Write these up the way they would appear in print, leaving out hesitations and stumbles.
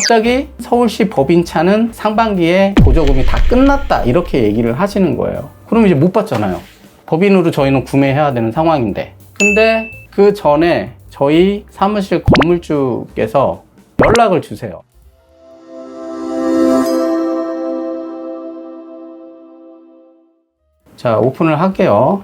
갑자기 서울시 법인차는 상반기에 보조금이 다 끝났다 이렇게 얘기를 하시는 거예요. 그럼 이제 못 받잖아요. 법인으로 저희는 구매해야 되는 상황인데. 근데 그 전에 저희 사무실 건물주께서 연락을 주세요. 자, 오픈을 할게요.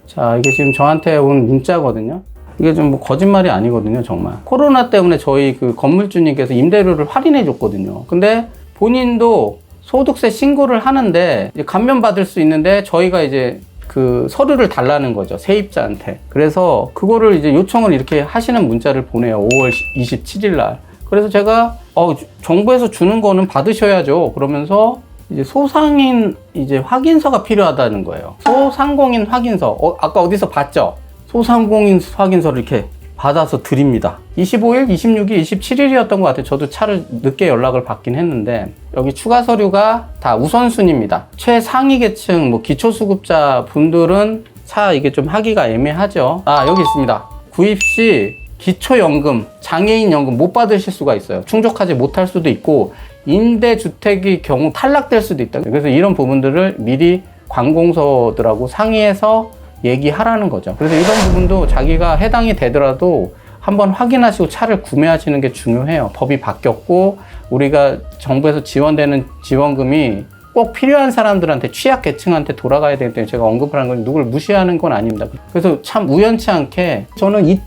자, 이게 지금 저한테 온 문자거든요. 이게 좀 뭐 거짓말이 아니거든요, 정말. 코로나 때문에 저희 그 건물주님께서 임대료를 할인해 줬거든요. 근데 본인도 소득세 신고를 하는데 이제 감면받을 수 있는데 저희가 이제 그 서류를 달라는 거죠, 세입자한테. 그래서 그거를 이제 요청을 이렇게 하시는 문자를 보내요, 5월 27일 날. 그래서 제가 정부에서 주는 거는 받으셔야죠. 그러면서 이제 소상인 이제 확인서가 필요하다는 거예요. 소상공인 확인서. 아까 어디서 봤죠? 소상공인 확인서를 이렇게 받아서 드립니다. 25일, 26일, 27일이었던 것 같아요. 저도 차를 늦게 연락을 받긴 했는데 여기 추가 서류가 다 우선순위입니다. 최상위 계층, 뭐 기초수급자 분들은 차 이게 좀 하기가 애매하죠. 여기 있습니다. 구입 시 기초연금, 장애인연금 못 받으실 수가 있어요. 충족하지 못할 수도 있고 임대주택의 경우 탈락될 수도 있다. 그래서 이런 부분들을 미리 관공서들하고 상의해서 얘기하라는 거죠. 그래서 이런 부분도 자기가 해당이 되더라도 한번 확인하시고 차를 구매하시는 게 중요해요. 법이 바뀌었고 우리가 정부에서 지원되는 지원금이 꼭 필요한 사람들한테, 취약계층한테 돌아가야 되기 때문에 제가 언급을 한 건 누굴 무시하는 건 아닙니다. 그래서 참 우연치 않게 저는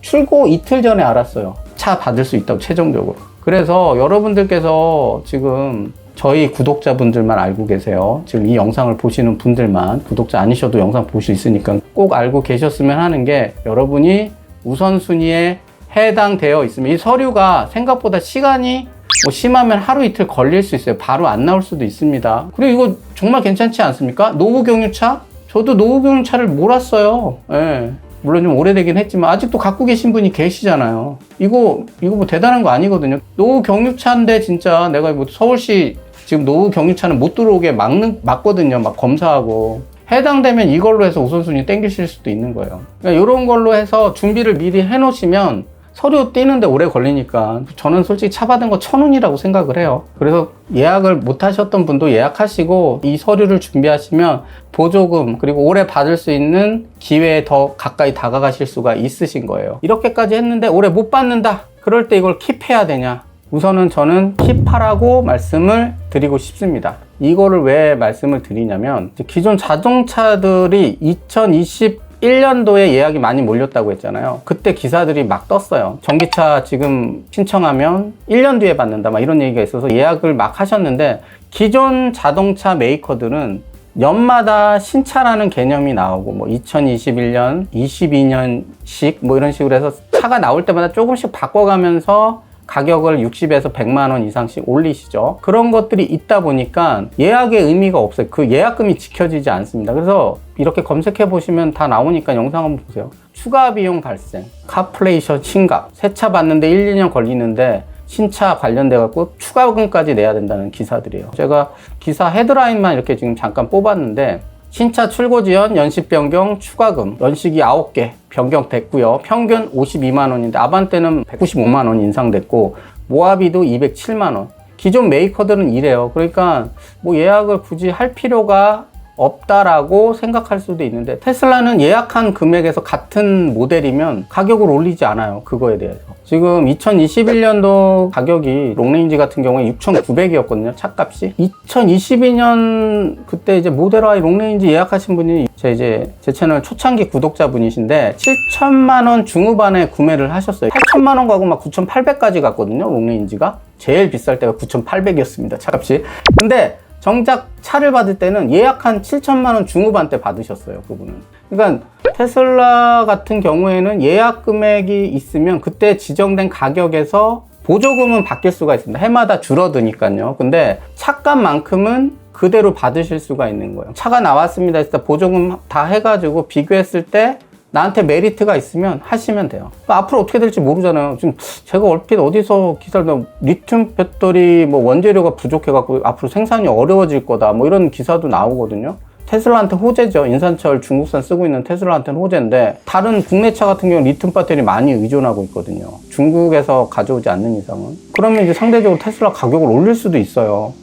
출고 이틀 전에 알았어요. 차 받을 수 있다고, 최종적으로. 그래서 여러분들께서 지금 저희 구독자분들만 알고 계세요. 지금 이 영상을 보시는 분들만, 구독자 아니셔도 영상 볼 수 있으니까 꼭 알고 계셨으면 하는 게, 여러분이 우선순위에 해당되어 있으면 이 서류가 생각보다 시간이 뭐 심하면 하루 이틀 걸릴 수 있어요. 바로 안 나올 수도 있습니다. 그리고 이거 정말 괜찮지 않습니까? 노후경유차? 저도 노후경유차를 몰았어요. 예. 물론 좀 오래되긴 했지만 아직도 갖고 계신 분이 계시잖아요. 이거 뭐 대단한 거 아니거든요. 노후 경유차인데 진짜 내가 뭐 서울시 지금 노후 경유차는 못 들어오게 막거든요. 막 검사하고. 해당되면 이걸로 해서 우선순위 땡기실 수도 있는 거예요. 그러니까 이런 걸로 해서 준비를 미리 해 놓으시면 서류 떼는데 오래 걸리니까 저는 솔직히 차 받은 거 1,000원이라고 생각을 해요. 그래서 예약을 못 하셨던 분도 예약하시고 이 서류를 준비하시면 보조금 그리고 올해 받을 수 있는 기회에 더 가까이 다가가실 수가 있으신 거예요. 이렇게까지 했는데 올해 못 받는다. 그럴 때 이걸 킵해야 되냐? 우선은 저는 킵하라고 말씀을 드리고 싶습니다. 이거를 왜 말씀을 드리냐면 기존 자동차들이 2021년도에 예약이 많이 몰렸다고 했잖아요. 그때 기사들이 막 떴어요. 전기차 지금 신청하면 1년 뒤에 받는다 막 이런 얘기가 있어서 예약을 막 하셨는데, 기존 자동차 메이커들은 연마다 신차라는 개념이 나오고 뭐 2021년, 22년식 뭐 이런 식으로 해서 차가 나올 때마다 조금씩 바꿔가면서 가격을 60에서 100만 원 이상씩 올리시죠. 그런 것들이 있다 보니까 예약의 의미가 없어요. 그 예약금이 지켜지지 않습니다. 그래서 이렇게 검색해 보시면 다 나오니까 영상 한번 보세요. 추가 비용 발생, 카플레이션 신각, 새 차 받는데 1, 2년 걸리는데 신차 관련돼 갖고 추가금까지 내야 된다는 기사들이에요. 제가 기사 헤드라인만 이렇게 지금 잠깐 뽑았는데, 신차 출고 지연, 연식 변경, 추가금, 연식이 9개 변경됐고요. 평균 52만 원인데 아반떼는 195만 원 인상됐고 모하비도 207만 원. 기존 메이커들은 이래요. 그러니까 뭐 예약을 굳이 할 필요가 없다라고 생각할 수도 있는데, 테슬라는 예약한 금액에서 같은 모델이면 가격을 올리지 않아요. 그거에 대해서. 지금 2021년도 가격이 롱레인지 같은 경우에 6,900이었거든요. 차값이. 2022년 그때 이제 모델 Y 롱레인지 예약하신 분이 제 채널 초창기 구독자분이신데 7천만 원 중후반에 구매를 하셨어요. 8천만 원 가고 막 9,800까지 갔거든요. 롱레인지가. 제일 비쌀 때가 9,800이었습니다. 차값이. 근데 정작 차를 받을 때는 예약한 7천만 원 중후반대 받으셨어요, 그분은. 그러니까 테슬라 같은 경우에는 예약 금액이 있으면 그때 지정된 가격에서 보조금은 바뀔 수가 있습니다. 해마다 줄어드니까요. 근데 차값만큼은 그대로 받으실 수가 있는 거예요. 차가 나왔습니다 했을 때 보조금 다 해가지고 비교했을 때 나한테 메리트가 있으면 하시면 돼요. 앞으로 어떻게 될지 모르잖아요. 지금 제가 얼핏 어디서 기사를, 리튬 배터리 뭐 원재료가 부족해갖고 앞으로 생산이 어려워질 거다 뭐 이런 기사도 나오거든요. 테슬라한테 호재죠. 인산철 중국산 쓰고 있는 테슬라한테는 호재인데 다른 국내 차 같은 경우는 리튬 배터리 많이 의존하고 있거든요. 중국에서 가져오지 않는 이상은. 그러면 이제 상대적으로 테슬라 가격을 올릴 수도 있어요.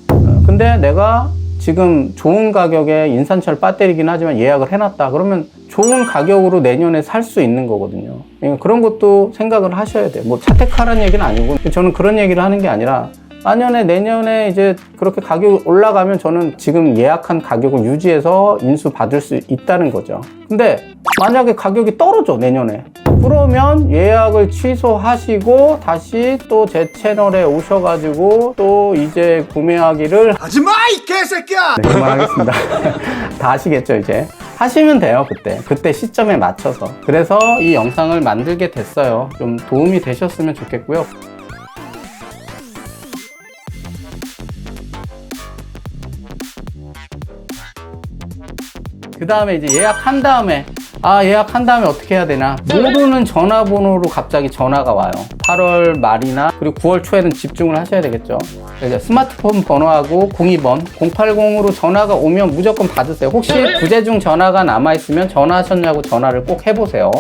근데 내가 지금 좋은 가격에 인산철 배터리긴 하지만 예약을 해놨다. 그러면 좋은 가격으로 내년에 살 수 있는 거거든요. 그러니까 그런 것도 생각을 하셔야 돼요. 뭐 차택하라는 얘기는 아니고 저는 그런 얘기를 하는 게 아니라 만약에 내년에 이제 그렇게 가격이 올라가면 저는 지금 예약한 가격을 유지해서 인수 받을 수 있다는 거죠. 근데 만약에 가격이 떨어져 내년에 그러면 예약을 취소하시고 다시 또 제 채널에 오셔가지고 또 이제 구매하기를 하지마 이 개새끼야! 네, 그만하겠습니다. 다 아시겠죠 이제. 하시면 돼요 그때 시점에 맞춰서. 그래서 이 영상을 만들게 됐어요. 좀 도움이 되셨으면 좋겠고요. 그 다음에 이제 예약한 다음에 어떻게 해야 되나, 모르는 전화번호로 갑자기 전화가 와요. 8월 말이나 그리고 9월 초에는 집중을 하셔야 되겠죠. 그래서 스마트폰 번호하고 02번 080으로 전화가 오면 무조건 받으세요. 혹시 부재중 전화가 남아있으면 전화하셨냐고 전화를 꼭 해보세요.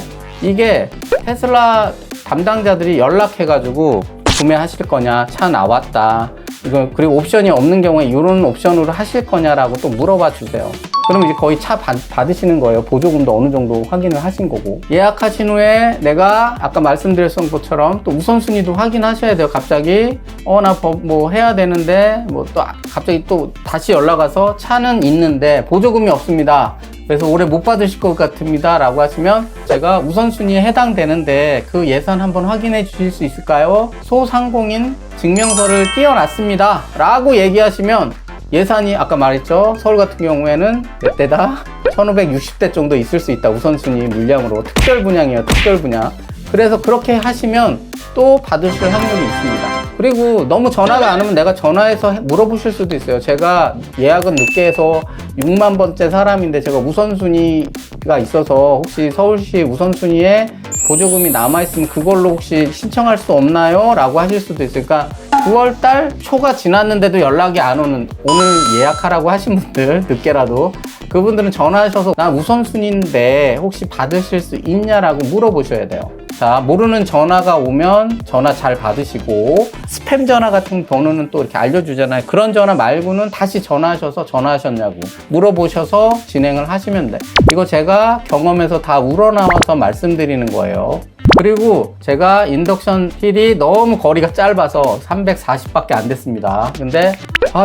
이게 테슬라 담당자들이 연락해가지고 구매하실 거냐, 차 나왔다, 이거 그리고 옵션이 없는 경우에 이런 옵션으로 하실 거냐라고 또 물어봐 주세요. 그럼 이제 거의 차 받으시는 거예요. 보조금도 어느 정도 확인을 하신 거고. 예약하신 후에 내가 아까 말씀드렸던 것처럼 또 우선순위도 확인하셔야 돼요. 갑자기 나 뭐 해야 되는데 뭐 또 갑자기 또 다시 연락 와서 차는 있는데 보조금이 없습니다. 그래서 올해 못 받으실 것 같습니다 라고 하시면 제가 우선순위에 해당되는데 그 예산 한번 확인해 주실 수 있을까요? 소상공인 증명서를 띄워놨습니다 라고 얘기하시면 예산이 아까 말했죠. 서울 같은 경우에는 몇 대다? 1560대 정도 있을 수 있다. 우선순위 물량으로. 특별 분양이에요. 특별 분양. 그래서 그렇게 하시면 또 받으실 확률이 있습니다. 그리고 너무 전화가 안 오면 내가 전화해서 물어보실 수도 있어요. 제가 예약은 늦게 해서 6만 번째 사람인데 제가 우선순위가 있어서 혹시 서울시 우선순위에 보조금이 남아있으면 그걸로 혹시 신청할 수 없나요? 라고 하실 수도 있으니까 9월달 초가 지났는데도 연락이 안 오는, 오늘 예약하라고 하신 분들, 늦게라도 그분들은 전화하셔서 나 우선순위인데 혹시 받으실 수 있냐라고 물어보셔야 돼요. 자, 모르는 전화가 오면 전화 잘 받으시고, 스팸 전화 같은 번호는 또 이렇게 알려주잖아요. 그런 전화 말고는 다시 전화하셔서 전화하셨냐고 물어보셔서 진행을 하시면 돼. 이거 제가 경험에서 다 우러나와서 말씀드리는 거예요. 그리고 제가 인덕션 휠이 너무 거리가 짧아서 340밖에 안 됐습니다. 근데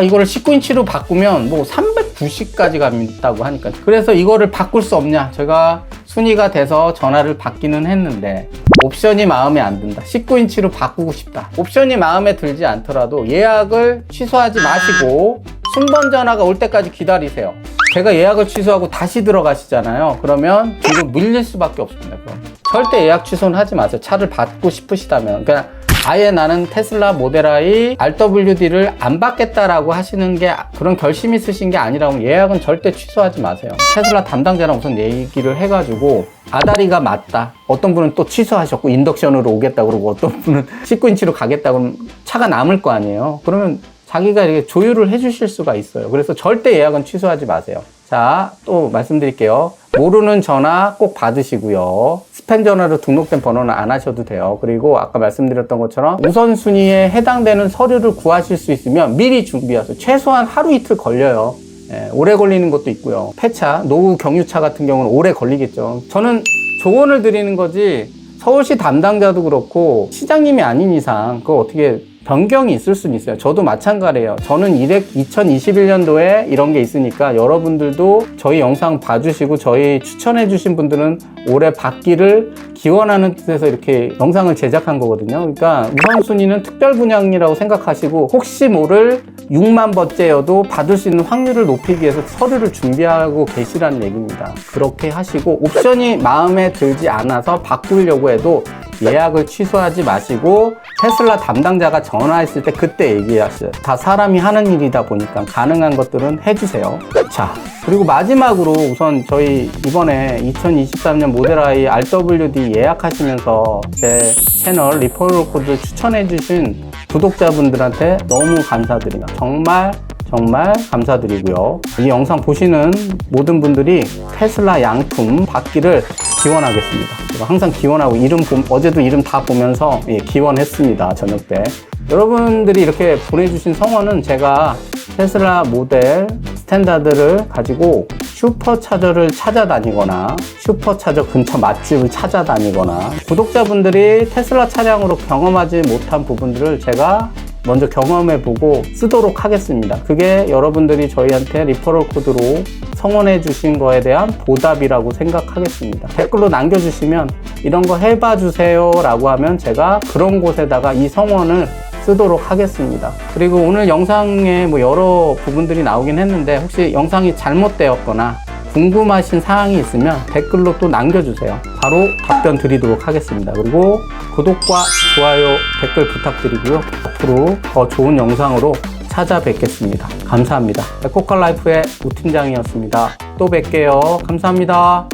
이거를 19인치로 바꾸면 뭐 390까지 간다고 하니까, 그래서 이거를 바꿀 수 없냐, 제가 순위가 돼서 전화를 받기는 했는데 옵션이 마음에 안 든다, 19인치로 바꾸고 싶다, 옵션이 마음에 들지 않더라도 예약을 취소하지 마시고 순번 전화가 올 때까지 기다리세요. 제가 예약을 취소하고 다시 들어가시잖아요. 그러면 뒤로 밀릴 수밖에 없습니다. 그럼 절대 예약 취소는 하지 마세요. 차를 받고 싶으시다면. 그러니까 아예 나는 테슬라 모델 Y RWD를 안 받겠다라고 하시는 게 그런 결심이 있으신 게 아니라면 예약은 절대 취소하지 마세요. 테슬라 담당자랑 우선 얘기를 해가지고 아다리가 맞다, 어떤 분은 또 취소하셨고 인덕션으로 오겠다 그러고 어떤 분은 19인치로 가겠다 그러면 차가 남을 거 아니에요. 그러면 자기가 이렇게 조율을 해주실 수가 있어요. 그래서 절대 예약은 취소하지 마세요. 자, 또 말씀드릴게요. 모르는 전화 꼭 받으시고요. 스팸 전화로 등록된 번호는 안 하셔도 돼요. 그리고 아까 말씀드렸던 것처럼 우선순위에 해당되는 서류를 구하실 수 있으면 미리 준비하세요. 최소한 하루 이틀 걸려요. 오래 걸리는 것도 있고요. 폐차, 노후 경유차 같은 경우는 오래 걸리겠죠. 저는 조언을 드리는 거지 서울시 담당자도 그렇고 시장님이 아닌 이상 그거 어떻게 변경이 있을 수는 있어요. 저도 마찬가지예요. 저는 2021년도에 이런 게 있으니까 여러분들도 저희 영상 봐주시고 저희 추천해 주신 분들은 올해 받기를 기원하는 뜻에서 이렇게 영상을 제작한 거거든요. 그러니까 우선순위는 특별 분양이라고 생각하시고 혹시 모를 6만 번째여도 받을 수 있는 확률을 높이기 위해서 서류를 준비하고 계시라는 얘기입니다. 그렇게 하시고 옵션이 마음에 들지 않아서 바꾸려고 해도 예약을 취소하지 마시고 테슬라 담당자가 전화했을 때 그때 얘기하세요. 다 사람이 하는 일이다 보니까 가능한 것들은 해주세요. 자, 그리고 마지막으로 우선 저희 이번에 2023년 모델 Y RWD 예약하시면서 제 채널 리퍼럴 코드 추천해주신 구독자분들한테 너무 감사드립니다. 정말 정말 감사드리고요. 이 영상 보시는 모든 분들이 테슬라 양품 받기를 기원하겠습니다. 제가 항상 기원하고 어제도 이름 다 보면서 기원했습니다. 저녁 때. 여러분들이 이렇게 보내주신 성원은 제가 테슬라 모델 스탠다드를 가지고 슈퍼차저를 찾아다니거나 슈퍼차저 근처 맛집을 찾아다니거나 구독자분들이 테슬라 차량으로 경험하지 못한 부분들을 제가 먼저 경험해보고 쓰도록 하겠습니다. 그게 여러분들이 저희한테 리퍼럴 코드로 성원해 주신 거에 대한 보답이라고 생각하겠습니다. 댓글로 남겨주시면 이런 거 해봐 주세요 라고 하면 제가 그런 곳에다가 이 성원을 쓰도록 하겠습니다. 그리고 오늘 영상에 여러 부분들이 나오긴 했는데 혹시 영상이 잘못되었거나 궁금하신 사항이 있으면 댓글로 또 남겨주세요. 바로 답변 드리도록 하겠습니다. 그리고 구독과 좋아요, 댓글 부탁드리고요. 앞으로 더 좋은 영상으로 찾아뵙겠습니다. 감사합니다. 에코컬라이프의 우 팀장이었습니다. 또 뵐게요. 감사합니다.